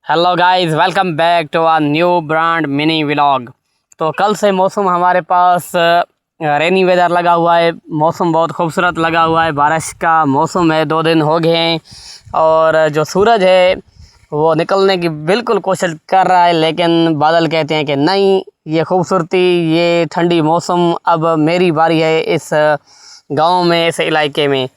Hello guys, welcome back to a new brand mini vlog. तो कल से मौसम हमारे पास रेनी वेदर लगा हुआ है। मौसम बहुत खूबसूरत लगा हुआ है, बारिश का मौसम है। 2 दिन हो गए हैं और जो सूरज है वो निकलने की बिल्कुल कोशिश कर रहा है, लेकिन बादल कहते हैं कि नहीं, ये खूबसूरती, ये ठंडी मौसम अब मेरी बारी है इस गांव में, इस इलाके में।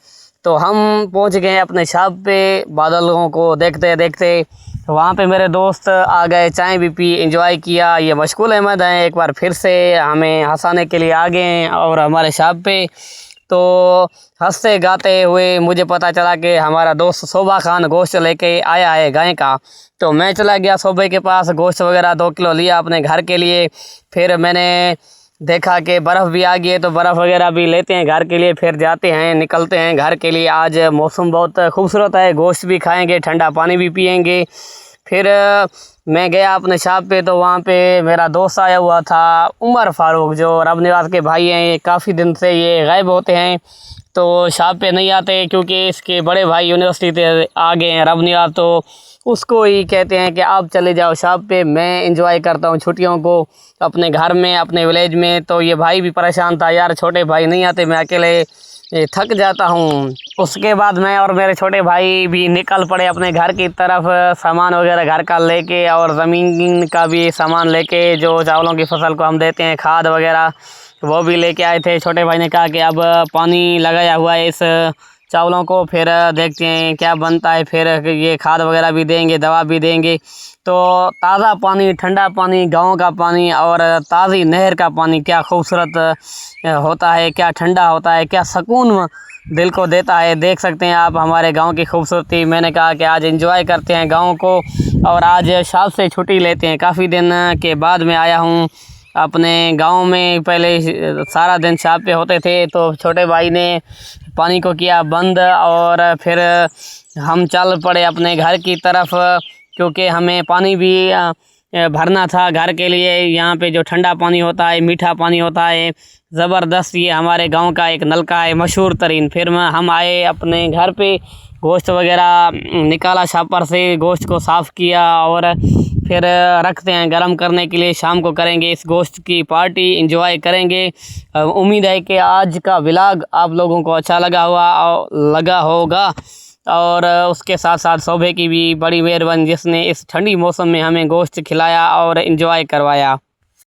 तो हम पहुंच गए अपने शॉप पे। बादलों को देखते देखते वहाँ पे मेरे दोस्त आ गए, चाय भी पी, एंजॉय किया। ये मशगूल अहमद हैं, एक बार फिर से हमें हंसाने के लिए आ गए हैं और हमारे शॉप पे। तो हंसते गाते हुए मुझे पता चला कि हमारा दोस्त शोभा खान गोश्त लेके आया है गाय का। तो मैं चला गया शोभे के पास, गोश्त वगैरह 2 किलो लिया अपने घर के लिए। फिर मैंने देखा कि बर्फ़ भी आ गई है, तो बर्फ़ वगैरह भी लेते हैं घर के लिए। फिर जाते हैं, निकलते हैं घर के लिए। आज मौसम बहुत खूबसूरत है, गोश्त भी खाएंगे, ठंडा पानी भी पिएंगे। फिर मैं गया अपने शॉप पे, तो वहाँ पे मेरा दोस्त आया हुआ था, उमर फारूक, जो रब निवास के भाई हैं। ये काफ़ी दिन से ये गायब होते हैं, तो शॉप पे नहीं आते, क्योंकि इसके बड़े भाई यूनिवर्सिटी से आ गए हैं, रब निवास। तो उसको ही कहते हैं कि आप चले जाओ शॉप पे, मैं इंजॉय करता हूँ छुट्टियों को अपने घर में, अपने विलेज में। तो ये भाई भी परेशान था, यार छोटे भाई नहीं आते, मैं अकेले थक जाता हूँ। उसके बाद मैं और मेरे छोटे भाई भी निकल पड़े अपने घर की तरफ, सामान वगैरह घर का लेके और ज़मीन का भी सामान लेके, जो चावलों की फसल को हम देते हैं, खाद वगैरह, वो भी लेके आए थे। छोटे भाई ने कहा कि अब पानी लगाया हुआ है इस चावलों को, फिर देखते हैं क्या बनता है। फिर ये खाद वगैरह भी देंगे, दवा भी देंगे। तो ताज़ा पानी, ठंडा पानी, गांव का पानी और ताज़ी नहर का पानी क्या खूबसूरत होता है, क्या ठंडा होता है, क्या सुकून दिल को देता है। देख सकते हैं आप हमारे गांव की खूबसूरती। मैंने कहा कि आज एंजॉय करते हैं गांव को और आज शॉप से छुट्टी लेते हैं। काफ़ी दिन के बाद मैं आया हूं अपने गांव में। पहले सारा दिन शॉप पे होते थे, तो छोटे भाई ने पानी को किया बंद और फिर हम चल पड़े अपने घर की तरफ, क्योंकि हमें पानी भी भरना था घर के लिए। यहाँ पे जो ठंडा पानी होता है, मीठा पानी होता है, ज़बरदस्त। ये हमारे गांव का एक नलका है मशहूर तरीन। फिर हम आए अपने घर पे, गोश्त वगैरह निकाला शॉपर से, गोश्त को साफ़ किया और फिर रखते हैं गरम करने के लिए। शाम को करेंगे इस गोश्त की पार्टी, एंजॉय करेंगे। उम्मीद है कि आज का व्लॉग आप लोगों को अच्छा लगा होगा और उसके साथ साथ शोभे की भी बड़ी मेहरबानी, जिसने इस ठंडी मौसम में हमें गोश्त खिलाया और एंजॉय करवाया।